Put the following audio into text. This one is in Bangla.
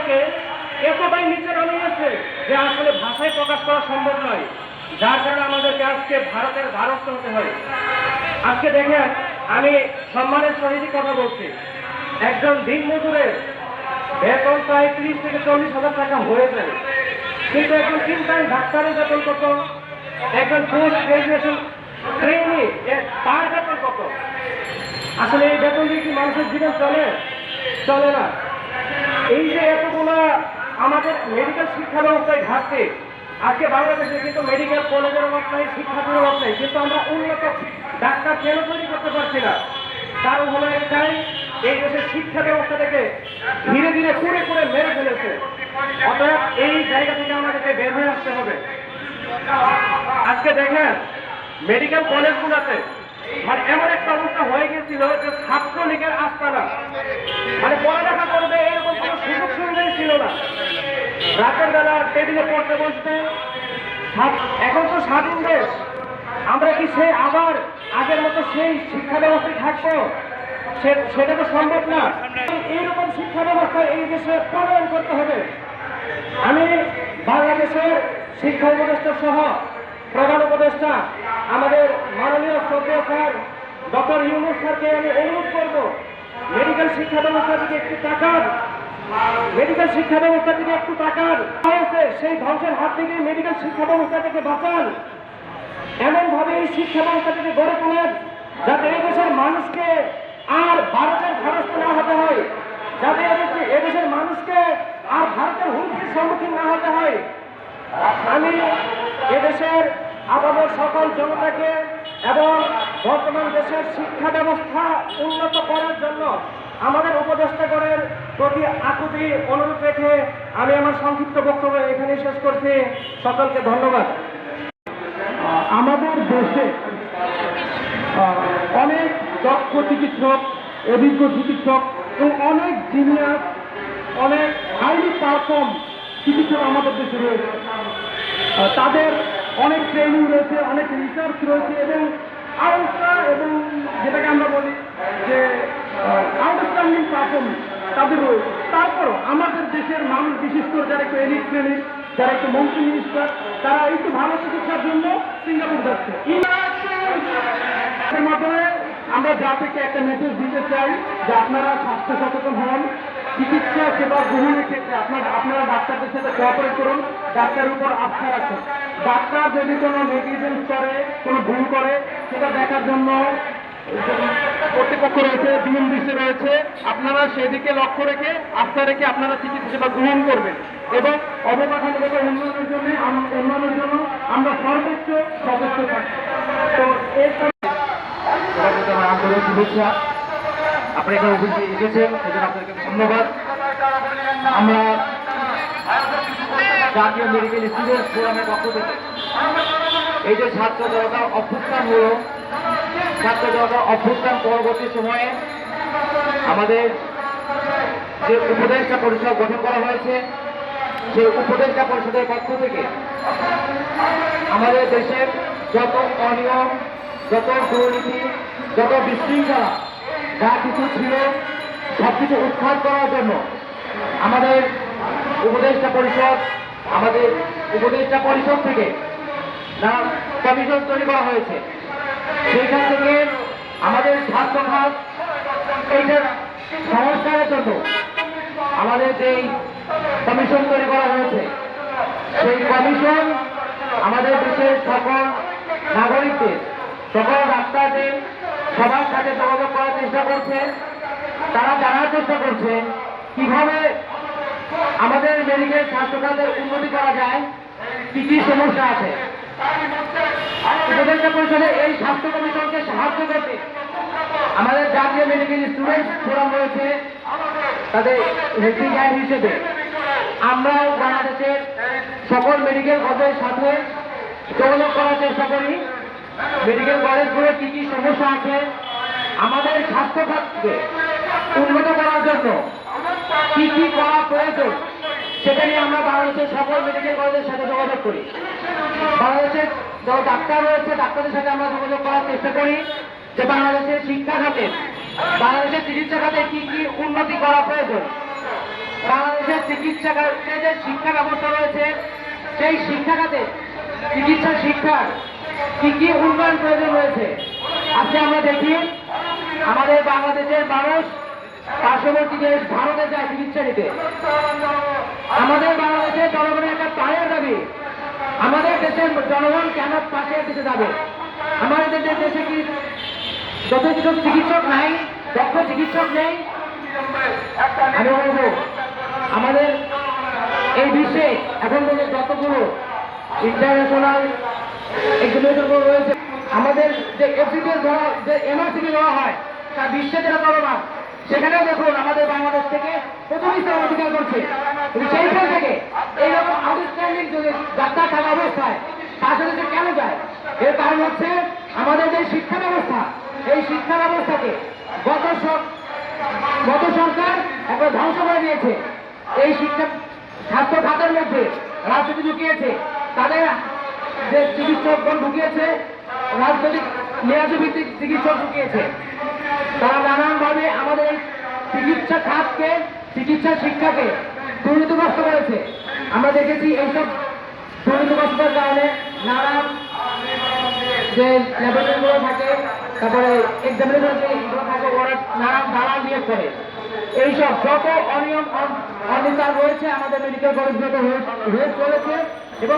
আমাদেরকে এতটাই নিচে নামিয়েছে যে আসলে ভাষায় প্রকাশ করা সম্ভব নয়, যার কারণে আমাদেরকে আজকে ভারতের দ্বারস্থ হতে হয়। আজকে দেখেন, আমি সম্মানের সহিত কথা বলছি, একজন দিনমজুরের বেতন প্রায় 30 থেকে 40 হাজার টাকা হয়ে যায়, কিন্তু একজন ইন্টার্ন ডাক্তারের বেতন কত, একজন পোস্ট গ্রাজুয়েশন ট্রেনি তার বেতন কত? আসলে এই বেতন দিয়ে কি মানুষের জীবন চলে না। এই যে এতগুলা আমাদের মেডিকেল শিক্ষা ব্যবস্থায় ঘাটতি, আজকে বাংলাদেশে কিন্তু মেডিকেল কলেজের অভাব নাই, শিক্ষার্থীর অভাব নেই, কিন্তু আমরা উন্নত ডাক্তার কেন তৈরি করতে পারছি না? কারণ হলো একটাই, এই দেশের শিক্ষা ব্যবস্থা থেকে ধীরে ধীরে করে মেরে ফেলেছে। অতএব এই জায়গা থেকে আমাদেরকে বের হয়ে আসতে হবে। আজকে দেখেন, মেডিকেল কলেজগুলোতে মানে এমন একটা অবস্থা হয়ে গেছিল যে ছাত্রলীগের আস্তানা, মানে পড়ালেখা করবে এরকম কোনো সুযোগ সুবিধাই ছিল না। রাতের বেলা টেবিলে পড়তে বসবে। এখন তো স্বাধীন দেশ, আমরা কি সে আবার আগের মতো সেই শিক্ষা ব্যবস্থায় থাকবো? সেটা তো সম্ভব না। এইরকম শিক্ষা ব্যবস্থা এই দেশে প্রণয়ন করতে হবে। আমি বাংলাদেশের শিক্ষা উপদেষ্টা সহ প্রধান উপদেষ্টা আমাদের মাননীয় শ্রদ্ধেয় স্যার ডক্টর ইউনূস স্যারকে আমি অনুরোধ করব, মেডিকেল শিক্ষা ব্যবস্থা থেকে একটু তাকান, মেডিকেল শিক্ষা ব্যবস্থা থেকে একটু তাকান। সেই ধ্বংসের হাত থেকে মেডিকেল শিক্ষা ব্যবস্থা থেকে বাঁচান, এমন ভাবে এই শিক্ষা ব্যবস্থা থেকে গড়ে তোলেন যাতে এই দেশের মানুষকে আর ভারতের দ্বারস্থ না হতে হয়, যাতে এদেশের মানুষকে আর ভারতের হুমকির সম্মুখীন না হতে হয়। আমি এদেশের আমাদের সকল জনতাকে এবং বর্তমান দেশের শিক্ষা ব্যবস্থা উন্নত করার জন্য আমাদের উপদেষ্টাগণের প্রতি আকুতি অনুরোধ রেখে আমি আমার সংক্ষিপ্ত বক্তব্য এখানে শেষ করছি। সকলকে ধন্যবাদ। আমাদের দেশে অনেক দক্ষ চিকিৎসক, অভিজ্ঞ চিকিৎসক এবং অনেক জিনিয়াস, অনেক হাইলি পারফর্ম চিকিৎসক আমাদের দেশে রয়েছে। তাদের অনেক ট্রেনিং রয়েছে, অনেক রিসার্চ রয়েছে এবং আলট্রা এবং যেটাকে আমরা বলি যে আউটস্ট্যান্ডিং পারফরমেন্স তাদের রয়েছে। তারপরও আমাদের দেশের মানুষ, বিশেষ করে যারা একটু এলিট শ্রেণীর, যারা একটু মন্ত্রী মিনিস্টার, তারা একটু ভালো চিকিৎসার জন্য সিঙ্গাপুর যাচ্ছে। এর মাধ্যমে আমরা জাতিকে একটা মেসেজ দিতে চাই যে আপনারা স্বাস্থ্য সচেতন হন, চিকিৎসা সেবা গ্রহণের ক্ষেত্রে আপনারা ডাক্তারদের সাথে কোঅপারেট করুন, ডাক্তারের উপর আস্থা রাখুন। ডাক্তার যদি কোনো নেগলিজেন্স করে, কোনো ভুল করে, সেটা দেখার জন্য কর্তৃপক্ষ রয়েছে, বিএমডিসি রয়েছে। আপনারা সেদিকে লক্ষ্য রেখে, আস্থা রেখে আপনারা চিকিৎসা সেবা গ্রহণ করবেন এবং অবকাঠামোগত উন্নয়নের জন্য আমরা সর্বোচ্চ সচেষ্ট থাকি। তো এর আমার আন্তরিক শুভেচ্ছা। আপনি এখানে উপস্থিত এসেছেন, সেজন্য আপনাকে ধন্যবাদ। আমরা জাতীয় মেডিকেল স্টুডেন্টস ফোরামের পক্ষ থেকে এই যে ছাত্র জনতা অভ্যুত্থান হলো, ছাত্র জনতা অভ্যুত্থান পরবর্তী সময়ে আমাদের যে উপদেষ্টা পরিষদ গঠন করা হয়েছে, সেই উপদেষ্টা পরিষদের পক্ষ থেকে আমাদের দেশের যত অনিয়ম, যত দুর্নীতি, যত বিশৃঙ্খলা যা কিছু ছিল সবকিছু উৎখাত করার জন্য আমাদের উপদেষ্টা পরিষদ থেকে কমিশন তৈরি করা হয়েছে। সেইখান থেকে আমাদের ছাত্র খাত এইটার সংস্কারের জন্য আমাদের যেই কমিশন তৈরি করা হয়েছে, সেই কমিশন আমাদের দেশের সকল নাগরিকদের, সকল ডাক্তারদের সবার সাথে যোগাযোগ করার চেষ্টা করছে। তারা জানার চেষ্টা করছে কিভাবে আমাদের মেডিকেল স্বাস্থ্য খাতের উন্নতি করা যায়, কি কি সমস্যা আছে। উপদেষ্টা পরিষদে এই স্বাস্থ্য কমিশনকে সাহায্য করতে আমাদের জাতীয় মেডিকেল স্টুডেন্টস ফোরাম রয়েছে, তাদের হেল্পিং হ্যান্ড হিসেবে আমরাও বাংলাদেশের সকল মেডিকেল কলেজের সাথে যোগাযোগ করার চেষ্টা করি। মেডিকেল কলেজগুলো কি কি সমস্যা আছে, আমাদের স্বাস্থ্য খাতকে উন্নত করার জন্য কি কি করা প্রয়োজন, সেটা নিয়ে আমরা বাংলাদেশের সকল মেডিকেল কলেজের সাথে যোগাযোগ করি। বাংলাদেশের যারা ডাক্তার রয়েছে, ডাক্তারদের সাথে আমরা যোগাযোগ করার চেষ্টা করি যে বাংলাদেশের শিক্ষা খাতে, বাংলাদেশের চিকিৎসা খাতে কি কি উন্নতি করা প্রয়োজন। বাংলাদেশের চিকিৎসা খাতে যে শিক্ষা ব্যবস্থা রয়েছে, সেই শিক্ষা খাতে চিকিৎসা শিক্ষার কি কি উন্নয়ন প্রয়োজন রয়েছে। আজকে আমরা দেখি আমাদের বাংলাদেশের মানুষ পার্শ্ববর্তী দেশ ভারতে যায় চিকিৎসা নিতে। আমাদের বাংলাদেশের জনগণের একটা প্রাণের দাবি, আমাদের দেশের জনগণ কেন পাশের দেশে যাবে? আমাদের দেশে কি যথেষ্ট চিকিৎসক নাই, দক্ষ চিকিৎসক নেই? আমি বলবো আমাদের এই বিশ্বে এখন পর্যন্ত যতগুলো ইন্টারন্যাশনাল এক্সিবিশন রয়েছে, আমাদের যে এফসিপিএস ধরা, যে এমআরসিপি দেওয়া হয়, তা বিশ্বে যেটা চলমান, সেখানেও দেখুন আমাদের বাংলাদেশ থেকে প্রথম স্থান অধিকার করছে। কিন্তু সেইখান থেকে এইরকম আউটস্ট্যান্ডিং যদি ডাক্তার থাকা অবস্থায় তার সাথে সে কেন যায়? এর কারণ হচ্ছে আমাদের যে শিক্ষা ব্যবস্থা, এই শিক্ষা ব্যবস্থাকে গত সরকার একবার ধ্বংস করে দিয়েছে। এই শিক্ষা স্বাস্থ্য খাতের মধ্যে রাজনীতি ঢুকিয়েছে, তাদের যে চিকিৎসকগণ ঢুকিয়েছে, রাজনৈতিক মেয়াদী ভিত্তিক চিকিৎসক ঢুকিয়েছে। তারা নানানভাবে আমাদের এই চিকিৎসা খাতকে, চিকিৎসা শিক্ষাকে দুর্নীতিগ্রস্ত করেছে। আমরা দেখেছি এইসব দুর্নীতিগ্রস্তের কারণে নানান যে ল্যাবরেটরিগুলো থাকে, তারপরে এক্সামিনেশন যেগুলো থাকে, ওরা নানান দালাল নিয়োগ করে। এইসব যত অনিয়ম অনিচার রয়েছে আমাদের মেডিকেল কলেজগুলোতে হয়ে চলেছে এবং